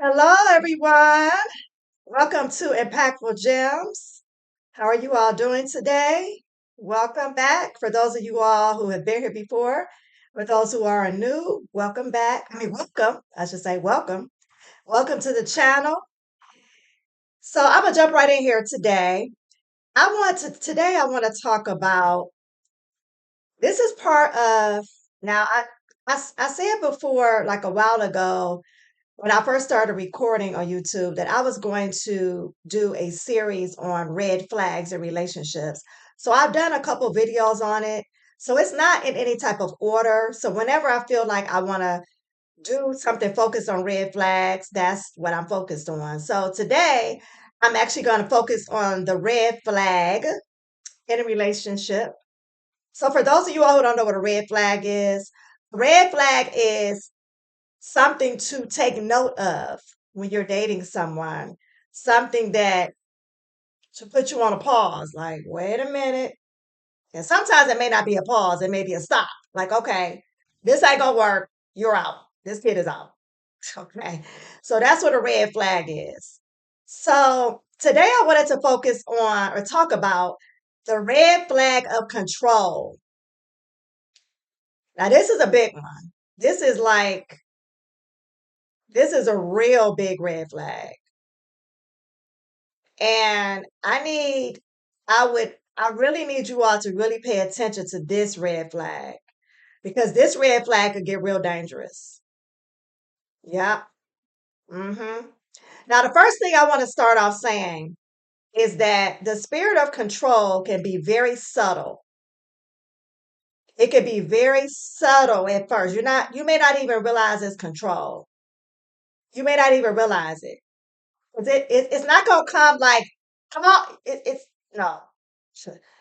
Hello, everyone. Welcome to Impactful Gems. How are you all doing today? Welcome back. For those of you all who have been here before, for those who are new, welcome back. Welcome. I should say welcome. Welcome to the channel. So I'm gonna jump right in here today. I want to talk about this is part of now I said before like a while ago when I first started recording on YouTube that I was going to do a series on red flags in relationships. So I've done a couple videos on it. So it's not in any type of order. So whenever I feel like I want to do something focused on red flags, that's what I'm focused on. So today I'm actually going to focus on the red flag in a relationship. So for those of you all who don't know what a red flag is something to take note of when you're dating someone, something that to put you on a pause, like, wait a minute. And sometimes it may not be a pause, it may be a stop. Like, okay, this ain't gonna work. You're out. This kid is out. Okay. So that's what a red flag is. So today I wanted to focus on or talk about the red flag of control. Now, this is a big one. This is like, this is a real big red flag. And I really need you all to really pay attention to this red flag because this red flag could get real dangerous. Yeah. hmm Now, the first thing I want to start off saying is that the spirit of control can be very subtle. It can be very subtle at first. You may not even realize it's control. You may not even realize it. 'Cause it's not going to come like, come on. It's no.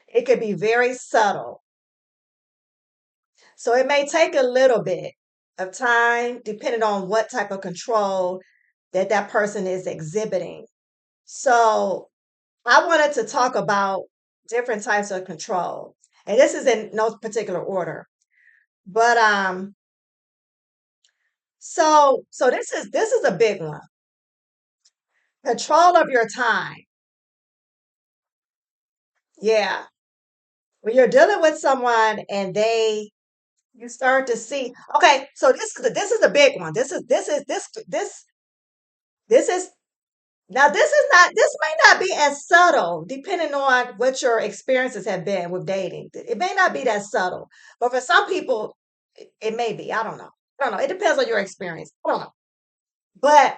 It could be very subtle. So it may take a little bit of time, depending on what type of control that person is exhibiting. So I wanted to talk about different types of control, and this is in no particular order. But so this is a big one. Control of your time. Yeah, when you're dealing with someone and you start to see. Okay, so this is a big one. This is Now, this may not be as subtle, depending on what your experiences have been with dating. It may not be that subtle, but for some people, it may be. I don't know. I don't know. It depends on your experience. I don't know. But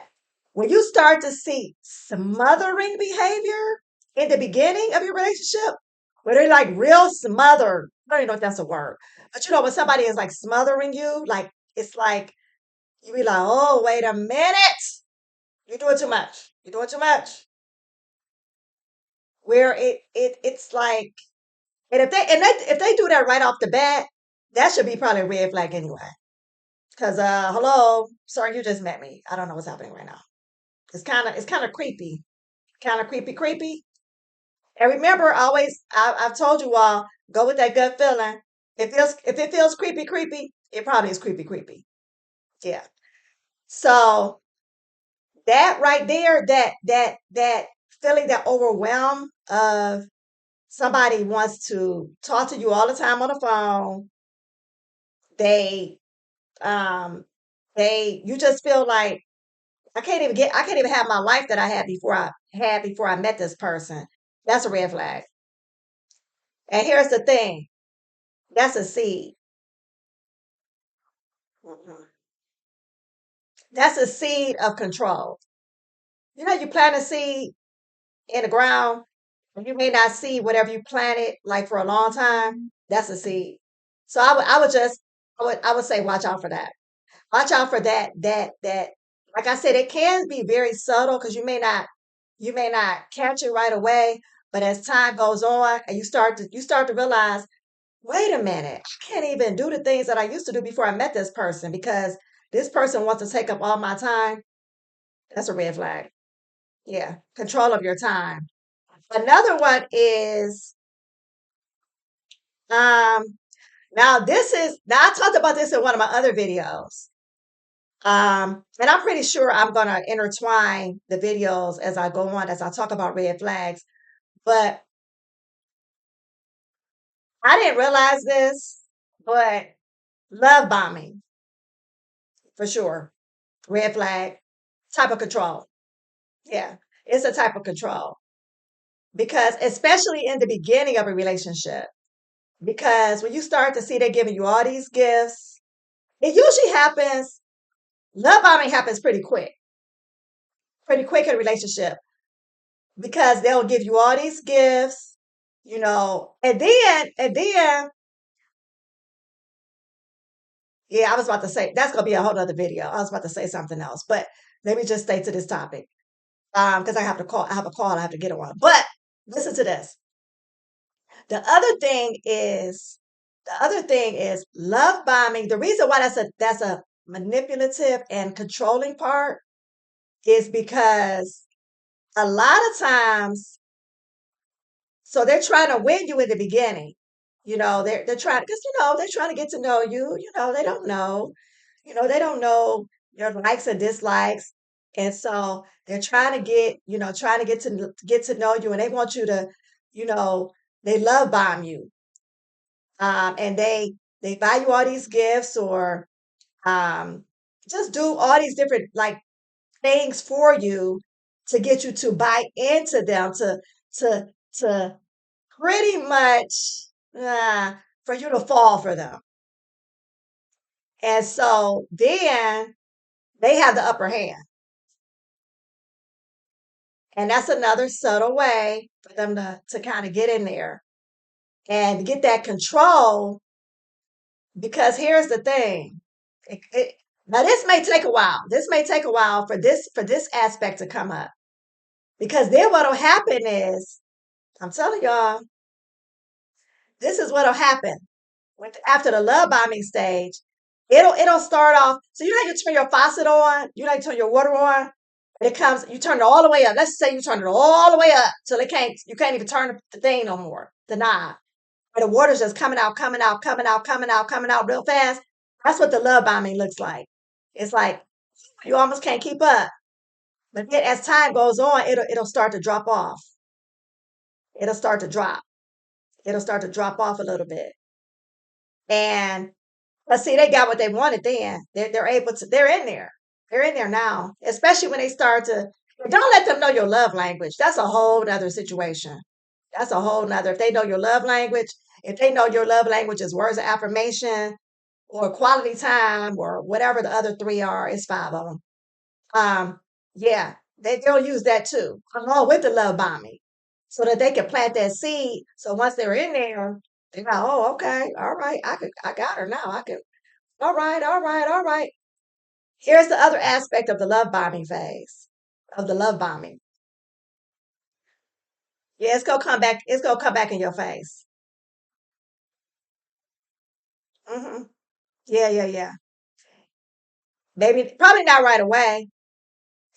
when you start to see smothering behavior in the beginning of your relationship, where they're like real smothered, I don't even know if that's a word, but when somebody is like smothering you, like it's like you be like, oh, wait a minute, you're doing too much. You're doing too much. Where it's like, and if they do that right off the bat, that should be probably a red flag anyway. Because hello, sir, you just met me. I don't know what's happening right now. It's kind of creepy, creepy. And remember, I've told you all, go with that gut feeling. If it feels creepy, it probably is creepy. Yeah. So that right there, that feeling, that overwhelm of somebody wants to talk to you all the time on the phone. They um you just feel like I can't even have my life that I had before I met this person. That's a red flag. And here's the thing. That's a seed. Mhm. That's a seed of control. You plant a seed in the ground and you may not see whatever you planted like for a long time. That's a seed. So I would say watch out for that. Watch out for that like I said, it can be very subtle because you may not catch it right away, but as time goes on and you start to realize, wait a minute, I can't even do the things that I used to do before I met this person because this person wants to take up all my time. That's a red flag. Yeah, control of your time. Another one is um now I talked about this in one of my other videos. And I'm pretty sure I'm going to intertwine the videos as I go on, as I talk about red flags. But I didn't realize this, but love bombing for sure. Red flag, type of control. Yeah, it's a type of control because, especially in the beginning of a relationship, because when you start to see they're giving you all these gifts, it usually happens. Love bombing happens pretty quick in a relationship because they'll give you all these gifts, and then, yeah, I was about to say that's gonna be a whole other video. I was about to say something else, but let me just stay to this topic. Because I have a call I have to get on. But listen to this. The other thing is, the other thing is love bombing. The reason why that's a manipulative and controlling part is because a lot of times, so they're trying to win you in the beginning. They're trying because they're trying to get to know you. They don't know. They don't know your likes and dislikes. And so they're trying to get to know you, and they want you to, you know, they love bomb you. And they buy you all these gifts or um just do all these different like things for you to get you to buy into them to to pretty much for you to fall for them. And so then they have the upper hand. And that's another subtle way for them to kind of get in there and get that control. Because here's the thing. Now this may take a while. This may take a while for this aspect to come up. Because then what'll happen is, I'm telling y'all, this is what'll happen. After the love bombing stage, it'll start off. So you know how you turn your faucet on, you know how you turn your water on, it comes, you turn it all the way up. Let's say you turn it all the way up till you can't even turn the thing no more, the knob. And the water's just coming out, coming out, coming out, coming out, coming out real fast. That's what the love bombing looks like. It's like you almost can't keep up. But then as time goes on, it'll start to drop off. It'll start to drop. It'll start to drop off a little bit. And but see, they got what they wanted then. They're able to, they're in there. They're in there now. Especially when they start to, don't let them know your love language. That's a whole nother situation. That's a whole nother. If they know your love language, if they know your love language is words of affirmation or quality time or whatever the other three are, it's five of them. Um, yeah, they'll use that too, along with the love bombing, so that they can plant that seed. So once they're in there, they go, oh, okay, all right, I got her now. I can, all right, all right, all right. Here's the other aspect of the love bombing phase, of the love bombing. Yeah, it's gonna come back. It's gonna come back in your face. Hmm. Yeah, yeah, yeah. Maybe, probably not right away.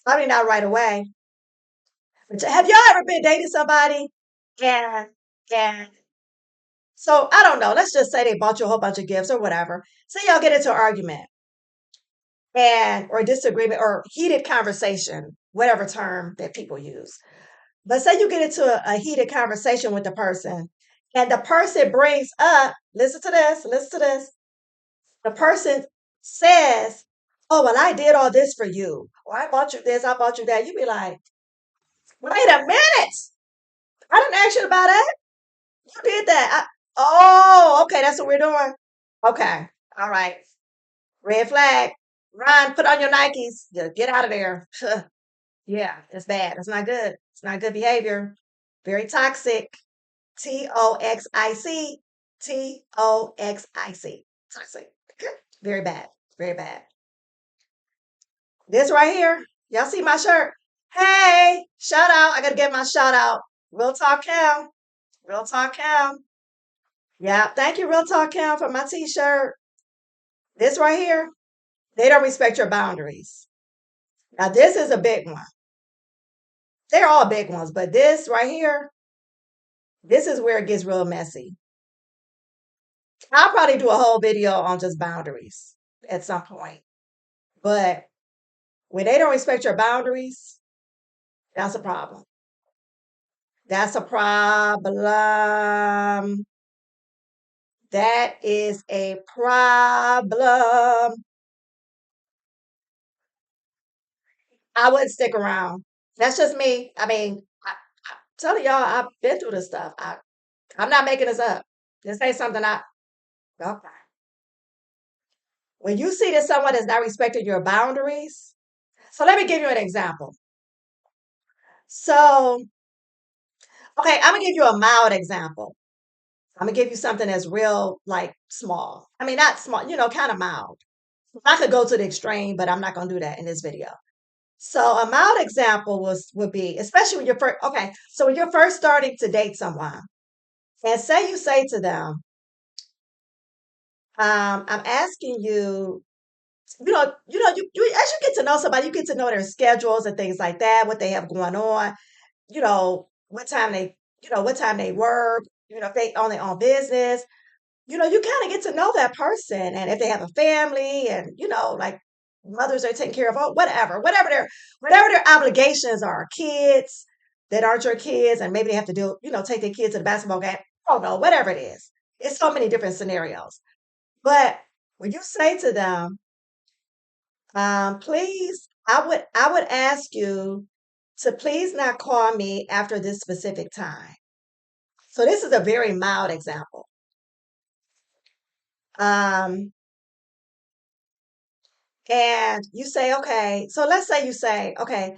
Probably not right away. But have y'all ever been dating somebody and and so I don't know. Let's just say they bought you a whole bunch of gifts or whatever. Say y'all get into an argument and or disagreement or heated conversation, whatever term that people use. But say you get into a heated conversation with the person, and the person brings up, listen to this. The person says, oh, well, I did all this for you. Or I bought you this, I bought you that. You be like, wait a minute. I didn't ask you about that. You did that. Oh, okay, that's what we're doing. Okay, all right. Red flag. Run, put on your Nikes. Yeah, get out of there. Yeah, it's bad. It's not good. It's not good behavior. Very toxic. Toxic. Toxic. Toxic. Very bad. Very bad. This right here. Y'all see my shirt? Hey, shout out. I gotta get my shout out. Real Talk Cam. Real Talk Cam. Yeah, thank you, Real Talk Cam, for my t-shirt. This right here. They don't respect your boundaries. Now, this is a big one. They're all big ones, but this right here, this is where it gets real messy. I'll probably do a whole video on just boundaries at some point. But when they don't respect your boundaries, that's a problem. That's a problem. That is a problem. I wouldn't stick around. That's just me. I mean, I'm telling y'all, I've been through this stuff. I'm not making this up. This ain't something okay. When you see that someone is not respecting your boundaries, so let me give you an example. So, okay, I'm gonna give you a mild example. I'm gonna give you something that's real, like small. I mean, not small, kind of mild. I could go to the extreme, but I'm not gonna do that in this video. So a mild example would be, especially when you're first, okay, so when you're first starting to date someone, and say you say to them, I'm asking you, as you get to know somebody, you get to know their schedules and things like that, what they have going on, what time what time they work, if they own their own business, you kind of get to know that person and if they have a family and, like mothers are taking care of, oh, whatever their obligations are, kids that aren't your kids, and maybe they have to do, take their kids to the basketball game. I don't know, whatever it is. It's so many different scenarios. But when you say to them, please, I would ask you to please not call me after this specific time. So this is a very mild example. Um, and you say, okay, so let's say you say, okay,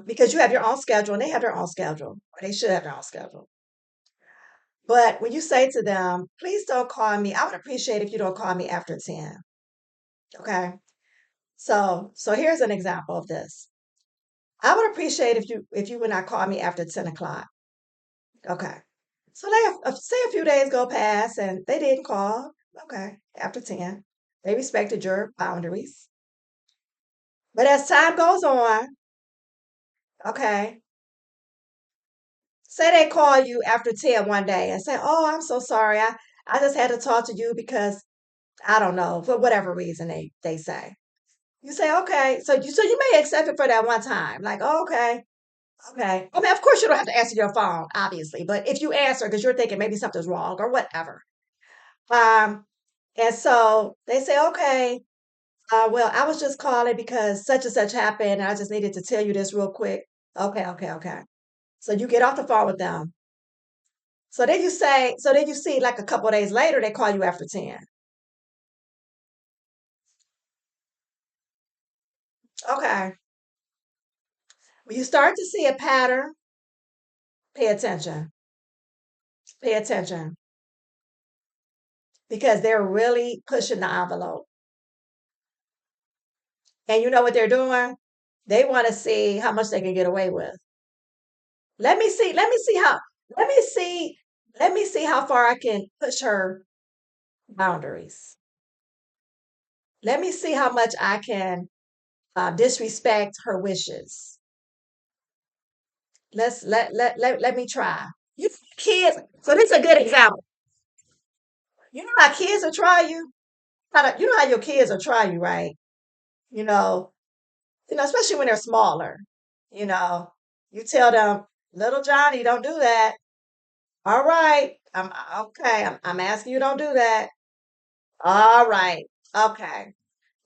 because you have your own schedule and they have their own schedule, or they should have their own schedule. But when you say to them, please don't call me, I would appreciate if you don't call me after 10. Okay. So here's an example of this. I would appreciate if you would not call me after 10 o'clock. Okay. So say a few days go past and they didn't call. Okay. After 10. They respected your boundaries. But as time goes on, okay, say they call you after 10 one day and say, oh, I'm so sorry. I just had to talk to you because I don't know, for whatever reason they say. You say, okay. So you may accept it for that one time. Like, oh, okay. Okay. I mean, of course you don't have to answer your phone, obviously, but if you answer because you're thinking maybe something's wrong or whatever. Um, and so they say, okay, well, I was just calling because such and such happened, and I just needed to tell you this real quick. Okay, okay, okay. So you get off the phone with them. So then you see like a couple of days later, they call you after 10. Okay. When you start to see a pattern, pay attention. Pay attention because they're really pushing the envelope. And you know what they're doing? They want to see how much they can get away with. Let me see, let me see how far I can push her boundaries. Let me see how much I can disrespect her wishes. Let me try. You kids, so this is a good example. You know how kids will try you? You know how your kids will try you, right? You know, especially when they're smaller. You know, you tell them, little Johnny, don't do that. All right. I'm okay. I'm asking you don't do that. All right. Okay.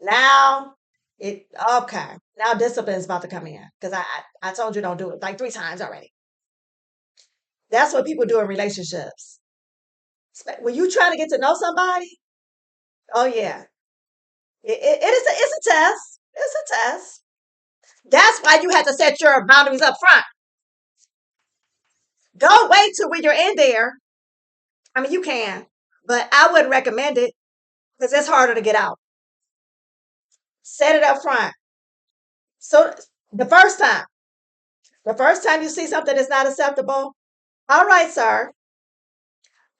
Now okay. Now discipline is about to come in because I told you don't do it like 3 times already. That's what people do in relationships. When you try to get to know somebody, oh yeah, it's a test. It's a test. That's why you have to set your boundaries up front. Don't wait till when you're in there. I mean, you can, but I wouldn't recommend it because it's harder to get out. Set it up front. So the first time, the first time you see something that's not acceptable, all right, sir.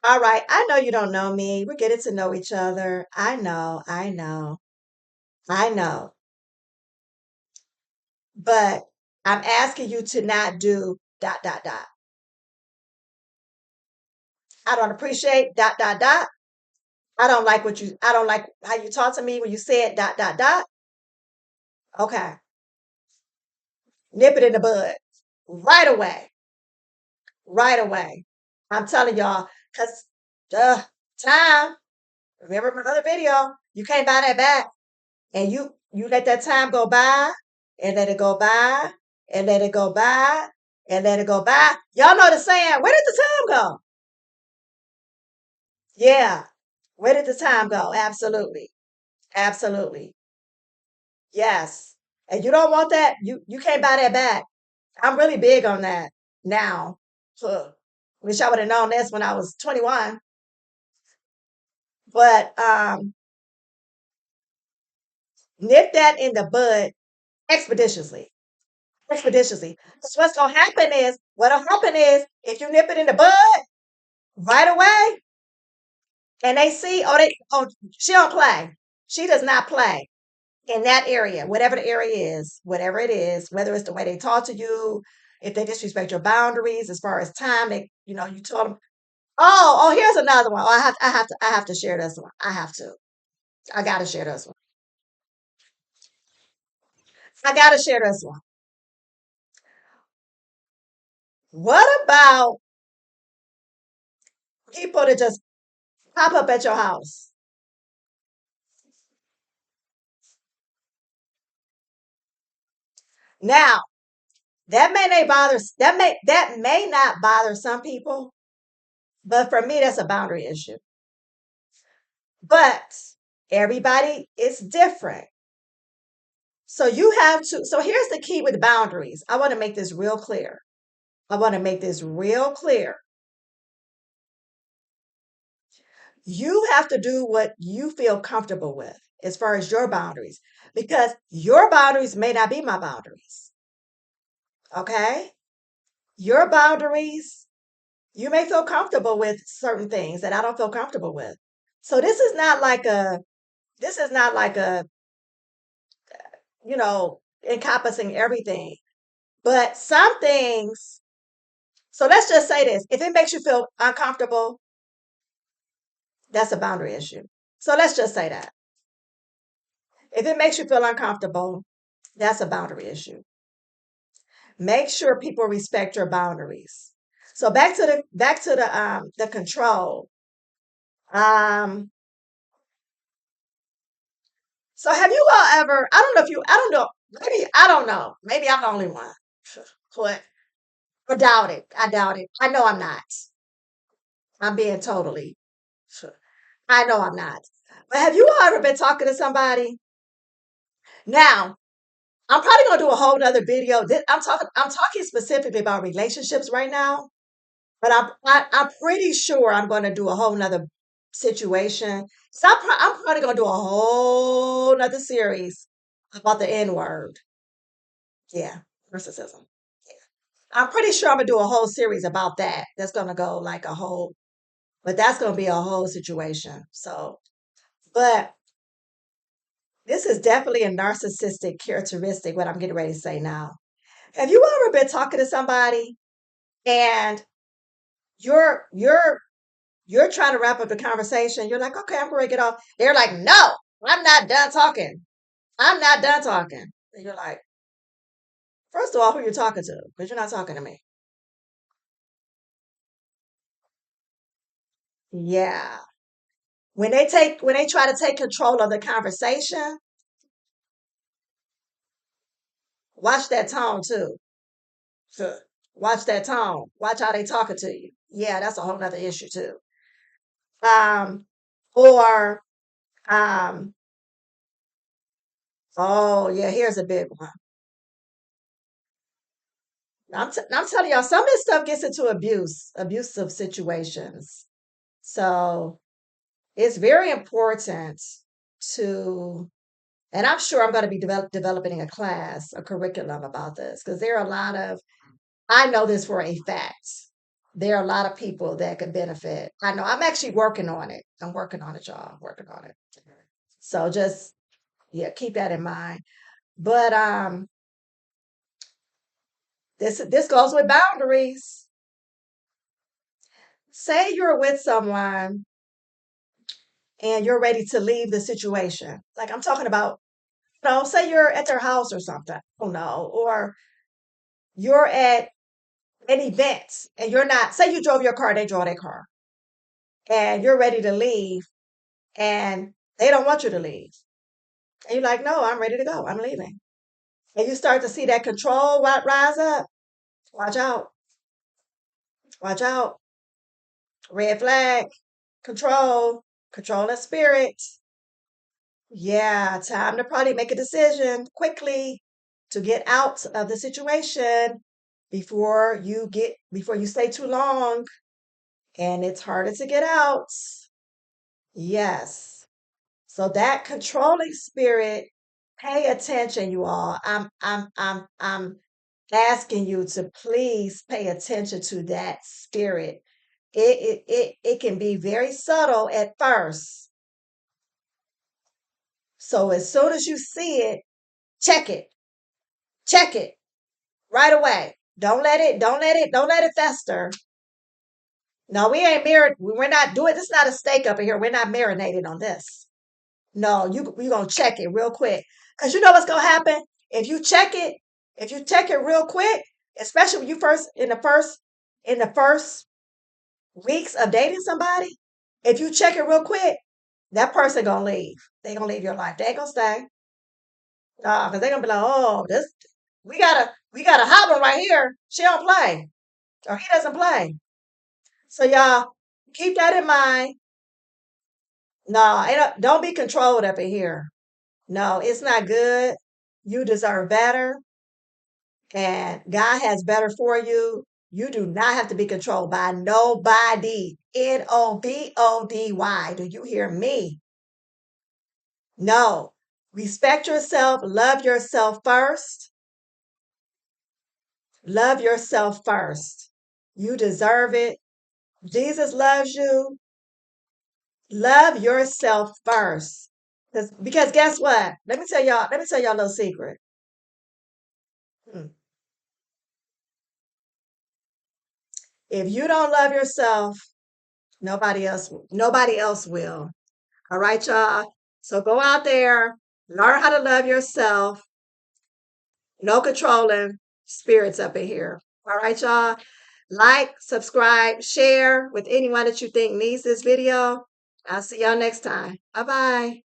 All right. I know you don't know me. We're getting to know each other. I know. I know. I know. But I'm asking you to not do dot, dot, dot. I don't appreciate dot, dot, dot. I don't like how you talk to me when you said dot, dot, dot. Okay. Nip it in the bud right away. Right away. I'm telling y'all, because time, remember my other video, you can't buy that back. And you let that time go by and let it go by and let it go by and let it go by. Y'all know the saying, where did the time go? Yeah. Where did the time go? Absolutely. Absolutely. Yes. And you don't want that. You can't buy that back. I'm really big on that now. Huh. Wish I would have known this when I was 21. But nip that in the bud expeditiously. Expeditiously. Because what'll happen is if you nip it in the bud right away and they see, oh, she don't play. She does not play in that area, whatever the area is, whatever it is, whether it's the way they talk to you, if they disrespect your boundaries as far as time, you told them, oh, here's another one. Oh, I have to share this one. I gotta share this one. I gotta share this one. What about people that just pop up at your house? Now, that may not bother some people, but for me, that's a boundary issue. But everybody is different. So here's the key with boundaries. I want to make this real clear. I want to make this real clear. You have to do what you feel comfortable with as far as your boundaries, because your boundaries may not be my boundaries. Okay? Your boundaries, you may feel comfortable with certain things that I don't feel comfortable with. So this is not like a encompassing everything. But some things, so let's just say this. If it makes you feel uncomfortable, that's a boundary issue. So let's just say that. If it makes you feel uncomfortable, that's a boundary issue. Make sure people respect your boundaries. So back to the control. Um, so have you all ever, I don't know, maybe I don't know. Maybe I'm the only one. But I doubt it. I doubt it. I know I'm not. I'm being totally. I know I'm not. But have you all ever been talking to somebody? Now, I'm probably gonna do a whole nother video. I'm talking specifically about relationships right now, but I'm pretty sure I'm gonna do a whole nother situation. So I'm probably gonna do a whole nother series about the N word. Yeah, narcissism. I'm pretty sure I'm gonna do a whole series about that. That's gonna go like a whole, but that's gonna be a whole situation. So, but this is definitely a narcissistic characteristic, what I'm getting ready to say now. Have you ever been talking to somebody and you're you're trying to wrap up the conversation? You're like, okay, I'm ready to get off. They're like, no, I'm not done talking. I'm not done talking. And you're like, first of all, who you're talking to? Because you're not talking to me. Yeah. When they try to take control of the conversation, watch that tone too. So, watch that tone. Watch how they talking to you. Yeah, that's a whole nother issue too. Um, or um, oh yeah, here's a big one. I'm telling y'all, some of this stuff gets into abusive situations. So it's very important to, and I'm sure I'm going to be developing a class, a curriculum about this, because there are a lot of, I know this for a fact. There are a lot of people that could benefit. I know I'm actually working on it. I'm working on it, y'all. I'm working on it. So just, yeah, keep that in mind. But this goes with boundaries. Say you're with someone and you're ready to leave the situation. Like I'm talking about say you're at their house or something. Oh no, or you're at an event and you're not. Say you drove your car, they drove their car, and you're ready to leave, and they don't want you to leave. And you're like, no, I'm ready to go. I'm leaving. And you start to see that control rise up. Watch out. Watch out. Red flag. Control. Control that spirit. Yeah, time to probably make a decision quickly to get out of the situation before you stay too long and it's harder to get out. Yes. So that controlling spirit, pay attention, you all. I'm asking you to please pay attention to that spirit. It can be very subtle at first. So as soon as you see it, check it. Check it right away. Don't let it fester. No, we ain't married. We're not doing this. Is not a steak up in here. We're not marinated on this. No, you gonna check it real quick. Cause you know what's gonna happen? If you check it real quick, especially when you in the first weeks of dating somebody, if you check it real quick, that person gonna leave. They gonna leave your life. They ain't gonna stay. Cause they gonna be like, oh, this we got a hot one right here. She don't play. Or he doesn't play. So y'all keep that in mind. No, don't be controlled up in here. No, it's not good. You deserve better, and God has better for you. You do not have to be controlled by nobody. Nobody. Do you hear me? No. Respect yourself. Love yourself first. Love yourself first. You deserve it. Jesus loves you. Love yourself first. Because guess what? Let me tell y'all a little secret. Hmm. If you don't love yourself, nobody else will. All right, y'all. So go out there, learn how to love yourself. No controlling spirits up in here. All right, y'all. Like, subscribe, share with anyone that you think needs this video. I'll see y'all next time. Bye bye.